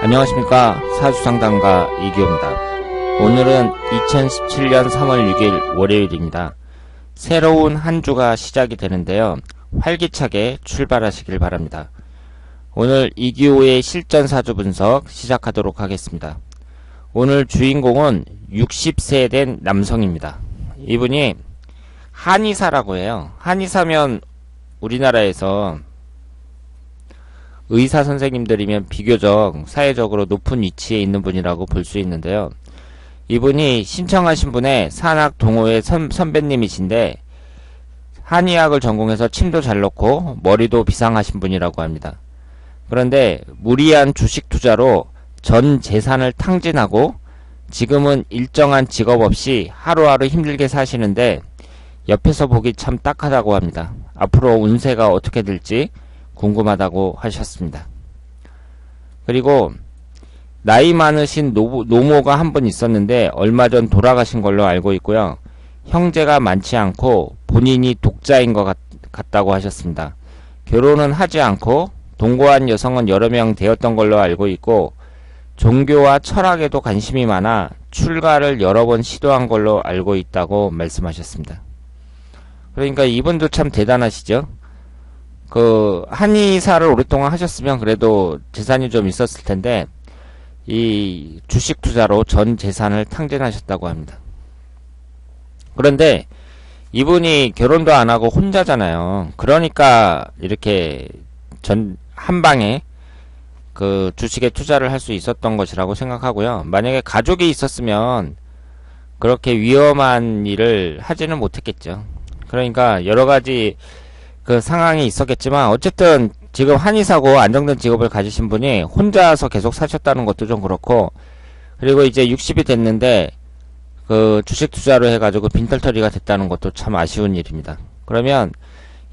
안녕하십니까. 사주상담가 이기호입니다. 오늘은 2017년 3월 6일 월요일입니다. 새로운 한 주가 시작이 되는데요. 활기차게 출발하시길 바랍니다. 오늘 이기호의 실전 사주 분석 시작하도록 하겠습니다. 오늘 주인공은 60세 된 남성입니다. 이분이 한의사라고 해요. 한의사면 우리나라에서 의사 선생님들이면 비교적 사회적으로 높은 위치에 있는 분이라고 볼 수 있는데요. 이분이 신청하신 분의 산학 동호회 선배님이신데 한의학을 전공해서 침도 잘 놓고 머리도 비상하신 분이라고 합니다. 그런데 무리한 주식 투자로 전 재산을 탕진하고 지금은 일정한 직업 없이 하루하루 힘들게 사시는데 옆에서 보기 참 딱하다고 합니다. 앞으로 운세가 어떻게 될지 궁금하다고 하셨습니다. 그리고 나이 많으신 노모가 한 분 있었는데 얼마 전 돌아가신 걸로 알고 있고요. 형제가 많지 않고 본인이 독자인 것 같다고 하셨습니다. 결혼은 하지 않고 동거한 여성은 여러 명 되었던 걸로 알고 있고 종교와 철학에도 관심이 많아 출가를 여러 번 시도한 걸로 알고 있다고 말씀하셨습니다. 그러니까 이분도 참 대단하시죠? 한의사를 오랫동안 하셨으면 그래도 재산이 좀 있었을 텐데, 이 주식 투자로 전 재산을 탕진하셨다고 합니다. 그런데 이분이 결혼도 안 하고 혼자잖아요. 그러니까 이렇게 한 방에 주식에 투자를 할 수 있었던 것이라고 생각하고요. 만약에 가족이 있었으면 그렇게 위험한 일을 하지는 못했겠죠. 그러니까 여러 가지 상황이 있었겠지만 어쨌든 지금 한의사고 안정된 직업을 가지신 분이 혼자서 계속 사셨다는 것도 좀 그렇고, 그리고 이제 60이 됐는데 주식 투자로 해가지고 빈털터리가 됐다는 것도 참 아쉬운 일입니다. 그러면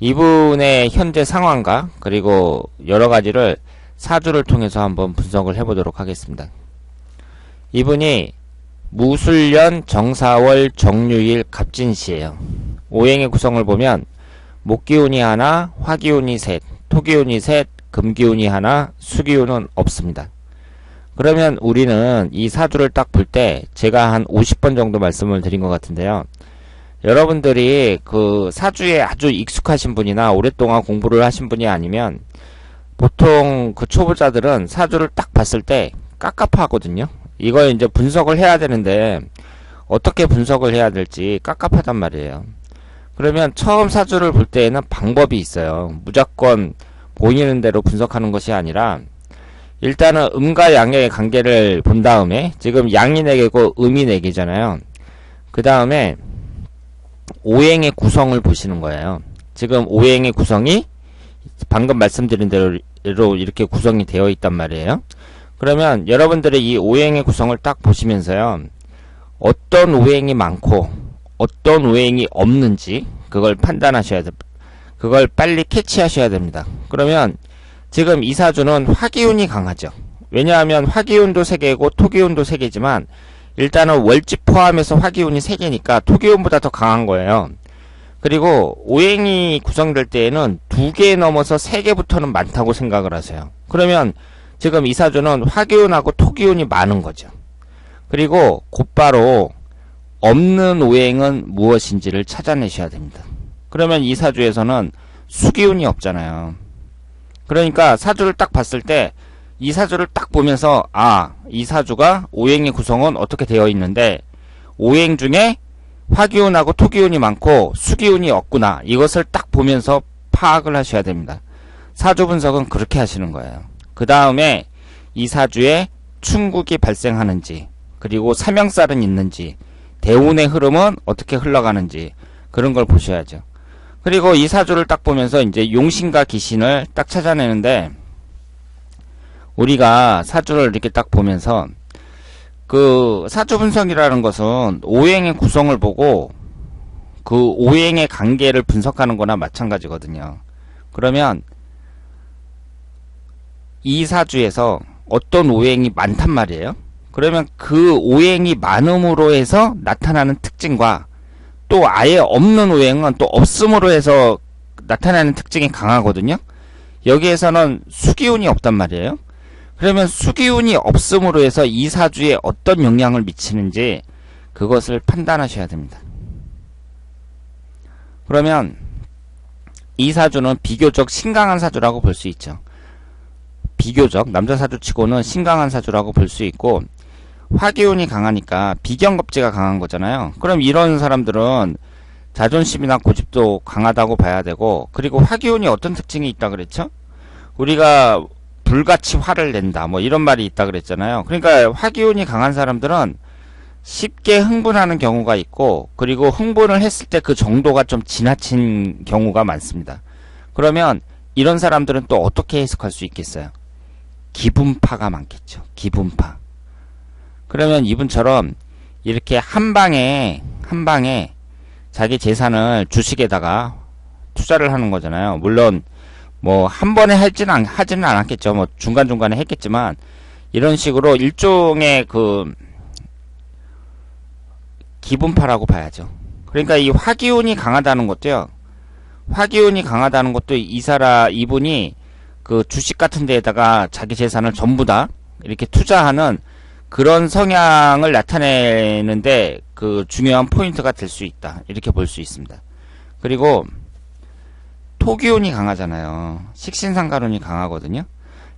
이분의 현재 상황과 그리고 여러 가지를 사주를 통해서 한번 분석을 해보도록 하겠습니다. 이분이 무술년 정사월 정유일 갑진시예요. 오행의 구성을 보면 목기운이 하나, 화기운이 셋, 토기운이 셋, 금기운이 하나, 수기운은 없습니다. 그러면 우리는 이 사주를 딱 볼 때 제가 한 50번 정도 말씀을 드린 것 같은데요. 여러분들이 사주에 아주 익숙하신 분이나 오랫동안 공부를 하신 분이 아니면 보통 초보자들은 사주를 딱 봤을 때 깝깝하거든요. 이걸 이제 분석을 해야 되는데 어떻게 분석을 해야 될지 깝깝하단 말이에요. 그러면 처음 사주를 볼 때에는 방법이 있어요. 무조건 보이는 대로 분석하는 것이 아니라 일단은 음과 양의 관계를 본 다음에, 지금 양이 4개고 음이 4개잖아요. 그 다음에 오행의 구성을 보시는 거예요. 지금 오행의 구성이 방금 말씀드린 대로 이렇게 구성이 되어 있단 말이에요. 그러면 여러분들의 이 오행의 구성을 딱 보시면서요, 어떤 오행이 많고 어떤 오행이 없는지 그걸 판단하셔야 됩니다. 그걸 빨리 캐치하셔야 됩니다. 그러면 지금 이 사주는 화기운이 강하죠. 왜냐하면 화기운도 3개고 토기운도 3개지만 일단은 월집 포함해서 화기운이 3개니까 토기운보다 더 강한 거예요. 그리고 오행이 구성될 때에는 2개 넘어서 3개부터는 많다고 생각을 하세요. 그러면 지금 이 사주는 화기운하고 토기운이 많은 거죠. 그리고 곧바로 없는 오행은 무엇인지를 찾아내셔야 됩니다. 그러면 이 사주에서는 수기운이 없잖아요. 그러니까 사주를 딱 봤을 때 이 사주를 딱 보면서 이 사주가 오행의 구성은 어떻게 되어 있는데 오행 중에 화기운하고 토기운이 많고 수기운이 없구나, 이것을 딱 보면서 파악을 하셔야 됩니다. 사주 분석은 그렇게 하시는 거예요. 그 다음에 이 사주에 충국이 발생하는지, 그리고 사명살은 있는지, 대운의 흐름은 어떻게 흘러가는지, 그런 걸 보셔야죠. 그리고 이 사주를 딱 보면서 이제 용신과 기신을 딱 찾아내는데, 우리가 사주를 이렇게 딱 보면서 사주 분석이라는 것은 오행의 구성을 보고 오행의 관계를 분석하는 거나 마찬가지거든요. 그러면 이 사주에서 어떤 오행이 많단 말이에요. 그러면 그 오행이 많음으로 해서 나타나는 특징과 또 아예 없는 오행은 또 없음으로 해서 나타나는 특징이 강하거든요. 여기에서는 수기운이 없단 말이에요. 그러면 수기운이 없음으로 해서 이 사주에 어떤 영향을 미치는지 그것을 판단하셔야 됩니다. 그러면 이 사주는 비교적 신강한 사주라고 볼 수 있죠. 비교적 남자 사주치고는 신강한 사주라고 볼 수 있고, 화기운이 강하니까 비견겁제가 강한 거잖아요. 그럼 이런 사람들은 자존심이나 고집도 강하다고 봐야 되고, 그리고 화기운이 어떤 특징이 있다 그랬죠? 우리가 불같이 화를 낸다 뭐 이런 말이 있다 그랬잖아요. 그러니까 화기운이 강한 사람들은 쉽게 흥분하는 경우가 있고, 그리고 흥분을 했을 때 그 정도가 좀 지나친 경우가 많습니다. 그러면 이런 사람들은 또 어떻게 해석할 수 있겠어요? 기분파가 많겠죠. 기분파. 그러면 이분처럼 이렇게 한 방에 자기 재산을 주식에다가 투자를 하는 거잖아요. 물론 뭐 한 번에 하지는 않았겠죠. 뭐 중간중간에 했겠지만, 이런 식으로 일종의 그 기분파라고 봐야죠. 그러니까 이 화기운이 강하다는 것도요. 화기운이 강하다는 것도 이분이 그 주식 같은 데에다가 자기 재산을 전부 다 이렇게 투자하는 그런 성향을 나타내는데 그 중요한 포인트가 될 수 있다. 이렇게 볼 수 있습니다. 그리고 토기운이 강하잖아요. 식신상간운이 강하거든요.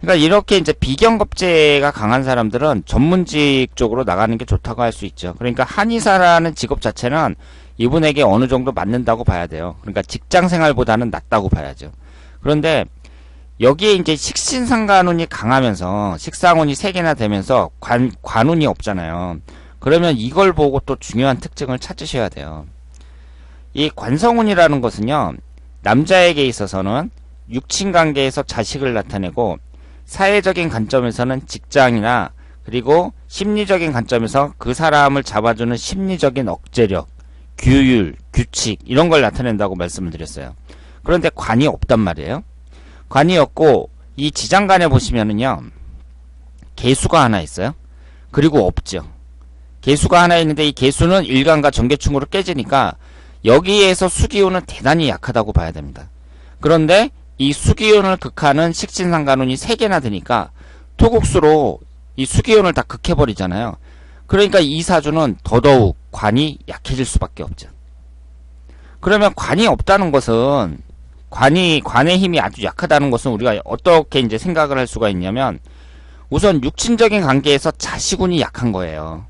그러니까 이렇게 이제 비견겁제가 강한 사람들은 전문직 쪽으로 나가는 게 좋다고 할 수 있죠. 그러니까 한의사라는 직업 자체는 이분에게 어느 정도 맞는다고 봐야 돼요. 그러니까 직장 생활보다는 낫다고 봐야죠. 그런데 여기에 이제 식신상간운이 강하면서 식상운이 3개나 되면서 관운이 없잖아요. 그러면 이걸 보고 또 중요한 특징을 찾으셔야 돼요. 이 관성운이라는 것은요, 남자에게 있어서는 육친관계에서 자식을 나타내고, 사회적인 관점에서는 직장이나 그리고 심리적인 관점에서 그 사람을 잡아주는 심리적인 억제력, 규율, 규칙 이런 걸 나타낸다고 말씀을 드렸어요. 그런데 관이 없단 말이에요. 관이 없고 이 지장간에 보시면은요, 개수가 하나 있어요. 그리고 없죠. 개수가 하나 있는데 이 개수는 일간과 정계충으로 깨지니까 여기에서 수기운은 대단히 약하다고 봐야 됩니다. 그런데 이 수기운을 극하는 식신상간운이 3개나 되니까 토국수로 이 수기운을 다 극해버리잖아요. 그러니까 이 사주는 더더욱 관이 약해질 수밖에 없죠. 그러면 관이 없다는 것은, 관의 힘이 아주 약하다는 것은 우리가 어떻게 이제 생각을 할 수가 있냐면, 우선 육친적인 관계에서 자식운이 약한 거예요.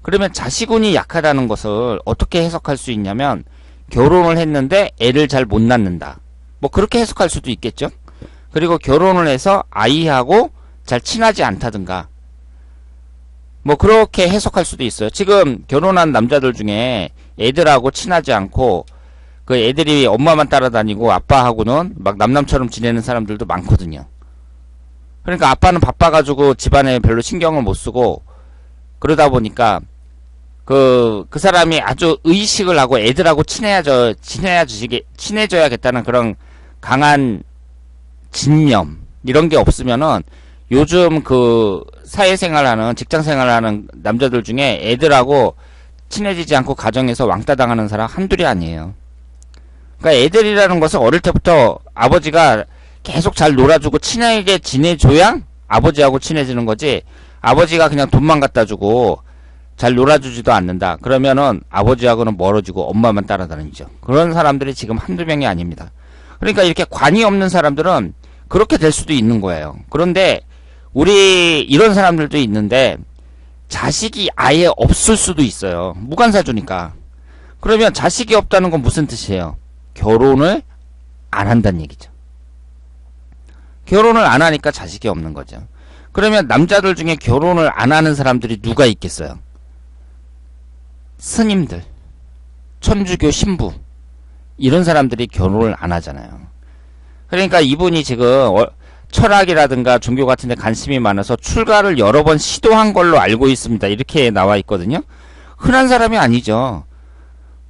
그러면 자식운이 약하다는 것을 어떻게 해석할 수 있냐면, 결혼을 했는데 애를 잘 못 낳는다. 뭐 그렇게 해석할 수도 있겠죠. 그리고 결혼을 해서 아이하고 잘 친하지 않다든가, 뭐 그렇게 해석할 수도 있어요. 지금 결혼한 남자들 중에 애들하고 친하지 않고 그 애들이 엄마만 따라다니고 아빠하고는 막 남남처럼 지내는 사람들도 많거든요. 그러니까 아빠는 바빠가지고 집안에 별로 신경을 못 쓰고, 그러다 보니까 그 사람이 아주 의식을 하고 애들하고 친해져야겠다는 그런 강한 진념, 이런 게 없으면은 요즘 그 사회생활하는, 직장생활하는 남자들 중에 애들하고 친해지지 않고 가정에서 왕따 당하는 사람 한둘이 아니에요. 그러니까 애들이라는 것은 어릴 때부터 아버지가 계속 잘 놀아주고 친하게 지내줘야 아버지하고 친해지는 거지, 아버지가 그냥 돈만 갖다 주고 잘 놀아주지도 않는다. 그러면은 아버지하고는 멀어지고 엄마만 따라다니죠. 그런 사람들이 지금 한두 명이 아닙니다. 그러니까 이렇게 관이 없는 사람들은 그렇게 될 수도 있는 거예요. 그런데 우리 이런 사람들도 있는데 자식이 아예 없을 수도 있어요. 무관사주니까. 그러면 자식이 없다는 건 무슨 뜻이에요? 결혼을 안 한다는 얘기죠. 결혼을 안 하니까 자식이 없는 거죠. 그러면 남자들 중에 결혼을 안 하는 사람들이 누가 있겠어요? 스님들, 천주교 신부, 이런 사람들이 결혼을 안 하잖아요. 그러니까 이분이 지금 철학이라든가 종교 같은 데 관심이 많아서 출가를 여러 번 시도한 걸로 알고 있습니다. 이렇게 나와 있거든요. 흔한 사람이 아니죠.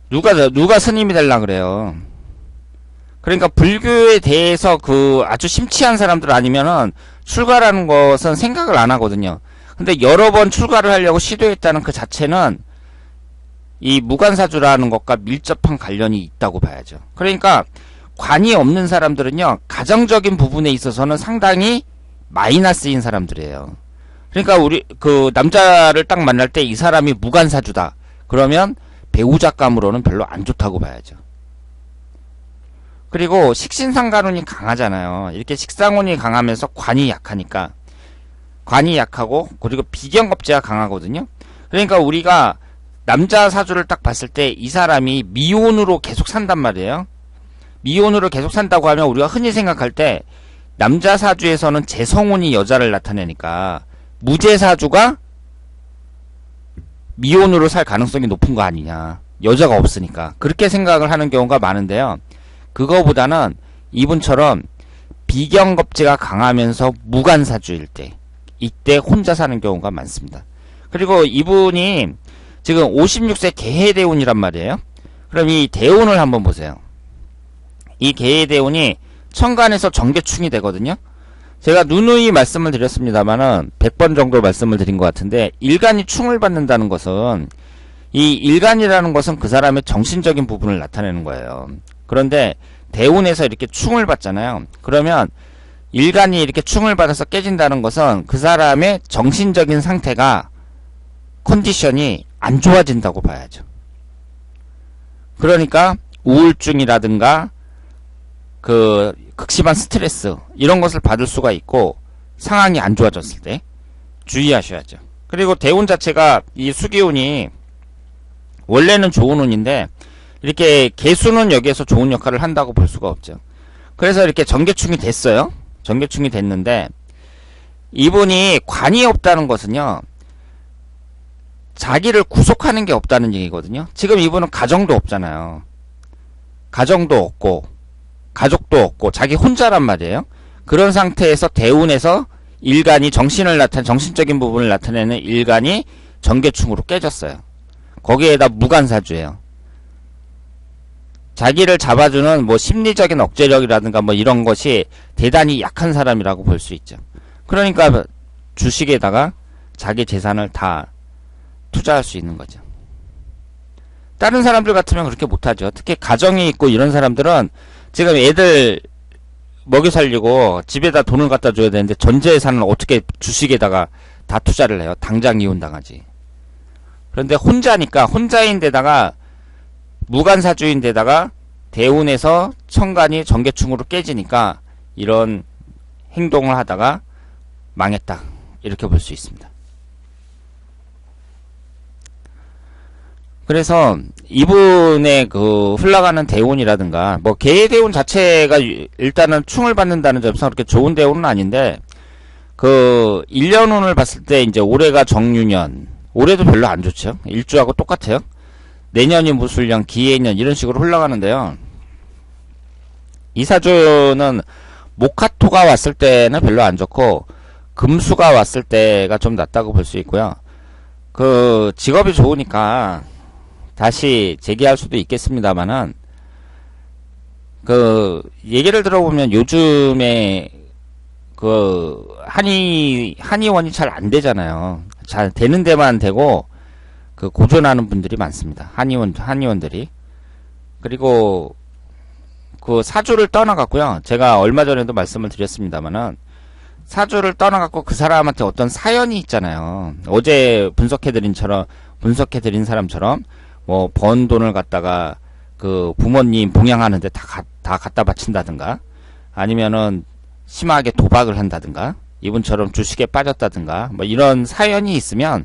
누가 스님이 되려고 그래요. 그러니까 불교에 대해서 그 아주 심취한 사람들 아니면은 출가라는 것은 생각을 안 하거든요. 근데 여러 번 출가를 하려고 시도했다는 그 자체는 이 무관사주라는 것과 밀접한 관련이 있다고 봐야죠. 그러니까 관이 없는 사람들은요, 가정적인 부분에 있어서는 상당히 마이너스인 사람들이에요. 그러니까 우리 그 남자를 딱 만날 때 이 사람이 무관사주다. 그러면 배우자감으로는 별로 안 좋다고 봐야죠. 그리고 식신상간운이 강하잖아요. 이렇게 식상운이 강하면서 관이 약하니까 관이 약하고 그리고 비견겁제가 강하거든요. 그러니까 우리가 남자 사주를 딱 봤을 때 이 사람이 미혼으로 계속 산단 말이에요. 미혼으로 계속 산다고 하면 우리가 흔히 생각할 때 남자 사주에서는 재성운이 여자를 나타내니까 무재사주가 미혼으로 살 가능성이 높은 거 아니냐. 여자가 없으니까. 그렇게 생각을 하는 경우가 많은데요. 그거보다는 이분처럼 비견겁제가 강하면서 무관사주일 때 이때 혼자 사는 경우가 많습니다. 그리고 이분이 지금 56세 개해대운이란 말이에요. 그럼 이 대운을 한번 보세요. 이 개해대운이 천간에서 정계충이 되거든요. 제가 누누이 말씀을 드렸습니다만은 100번 정도 말씀을 드린 것 같은데 일간이 충을 받는다는 것은 이 일간이라는 것은 그 사람의 정신적인 부분을 나타내는 거예요. 그런데 대운에서 이렇게 충을 받잖아요. 그러면 일간이 이렇게 충을 받아서 깨진다는 것은 그 사람의 정신적인 상태가 컨디션이 안 좋아진다고 봐야죠. 그러니까 우울증이라든가 그 극심한 스트레스 이런 것을 받을 수가 있고 상황이 안 좋아졌을 때 주의하셔야죠. 그리고 대운 자체가 이 수기운이 원래는 좋은 운인데 이렇게 개수는 여기에서 좋은 역할을 한다고 볼 수가 없죠. 그래서 이렇게 정계충이 됐어요. 정계충이 됐는데 이분이 관이 없다는 것은요. 자기를 구속하는 게 없다는 얘기거든요. 지금 이분은 가정도 없잖아요. 가정도 없고 가족도 없고 자기 혼자란 말이에요. 그런 상태에서 대운에서 일간이 정신적인 부분을 나타내는 일간이 정계충으로 깨졌어요. 거기에다 무관사주예요. 자기를 잡아주는 뭐 심리적인 억제력이라든가 뭐 이런 것이 대단히 약한 사람이라고 볼 수 있죠. 그러니까 주식에다가 자기 재산을 다 투자할 수 있는 거죠. 다른 사람들 같으면 그렇게 못하죠. 특히 가정이 있고 이런 사람들은 지금 애들 먹여 살리고 집에다 돈을 갖다 줘야 되는데 전재산을 어떻게 주식에다가 다 투자를 해요. 당장 이혼당하지. 그런데 혼자니까 혼자인데다가 무관사주인데다가 대운에서 천간이 정계충으로 깨지니까 이런 행동을 하다가 망했다. 이렇게 볼 수 있습니다. 그래서 이분의 그 흘러가는 대운이라든가 뭐 개의 대운 자체가 일단은 충을 받는다는 점에서 그렇게 좋은 대운은 아닌데 그 1년운을 봤을 때 이제 올해가 정유년 올해도 별로 안 좋죠. 일주하고 똑같아요. 내년이 무술년 기해년 이런 식으로 흘러가는데요. 이 사주는 목화토가 왔을 때는 별로 안 좋고 금수가 왔을 때가 좀 낫다고 볼 수 있고요. 그 직업이 좋으니까 다시 재기할 수도 있겠습니다만은 그 얘기를 들어보면 요즘에 그 한의원이 잘 안 되잖아요. 잘 되는 데만 되고 그 고전하는 분들이 많습니다. 한의원들이. 그리고 그 사주를 떠나갔고요. 제가 얼마 전에도 말씀을 드렸습니다만은 사주를 떠나갔고 그 사람한테 어떤 사연이 있잖아요. 어제 분석해드린 사람처럼 뭐 번 돈을 갖다가 그 부모님 봉양하는데 다 갖다 바친다든가 아니면은 심하게 도박을 한다든가 이분처럼 주식에 빠졌다든가 뭐 이런 사연이 있으면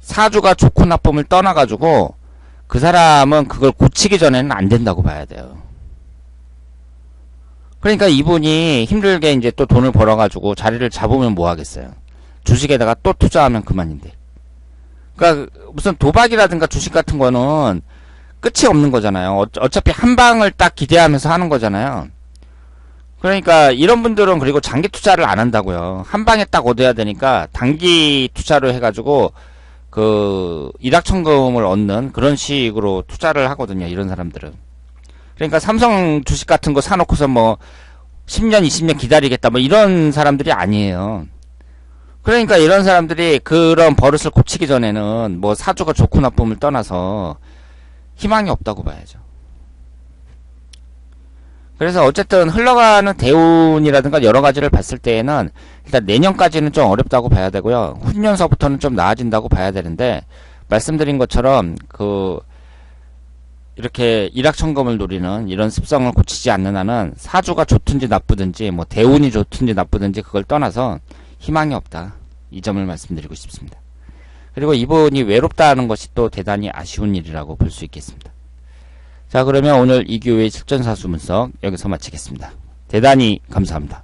사주가 좋고 나쁨을 떠나가지고 그 사람은 그걸 고치기 전에는 안 된다고 봐야 돼요. 그러니까 이분이 힘들게 이제 또 돈을 벌어가지고 자리를 잡으면 뭐 하겠어요. 주식에다가 또 투자하면 그만인데. 그러니까 무슨 도박이라든가 주식 같은 거는 끝이 없는 거잖아요. 어차피 한 방을 딱 기대하면서 하는 거잖아요. 그러니까 이런 분들은 그리고 장기 투자를 안 한다고요. 한 방에 딱 얻어야 되니까 단기 투자로 해가지고 그 일확천금을 얻는 그런 식으로 투자를 하거든요. 이런 사람들은. 그러니까 삼성 주식 같은 거 사놓고서 뭐 10년 20년 기다리겠다 뭐 이런 사람들이 아니에요. 그러니까 이런 사람들이 그런 버릇을 고치기 전에는 뭐 사주가 좋고 나쁨을 떠나서 희망이 없다고 봐야죠. 그래서 어쨌든 흘러가는 대운이라든가 여러 가지를 봤을 때에는 일단 내년까지는 좀 어렵다고 봐야 되고요. 후년서부터는 좀 나아진다고 봐야 되는데, 말씀드린 것처럼 이렇게 일확천금을 노리는 이런 습성을 고치지 않는 한은 사주가 좋든지 나쁘든지 뭐 대운이 좋든지 나쁘든지 그걸 떠나서 희망이 없다. 이 점을 말씀드리고 싶습니다. 그리고 이분이 외롭다는 것이 또 대단히 아쉬운 일이라고 볼 수 있겠습니다. 자, 그러면 오늘 이교의 실전사수 분석 여기서 마치겠습니다. 대단히 감사합니다.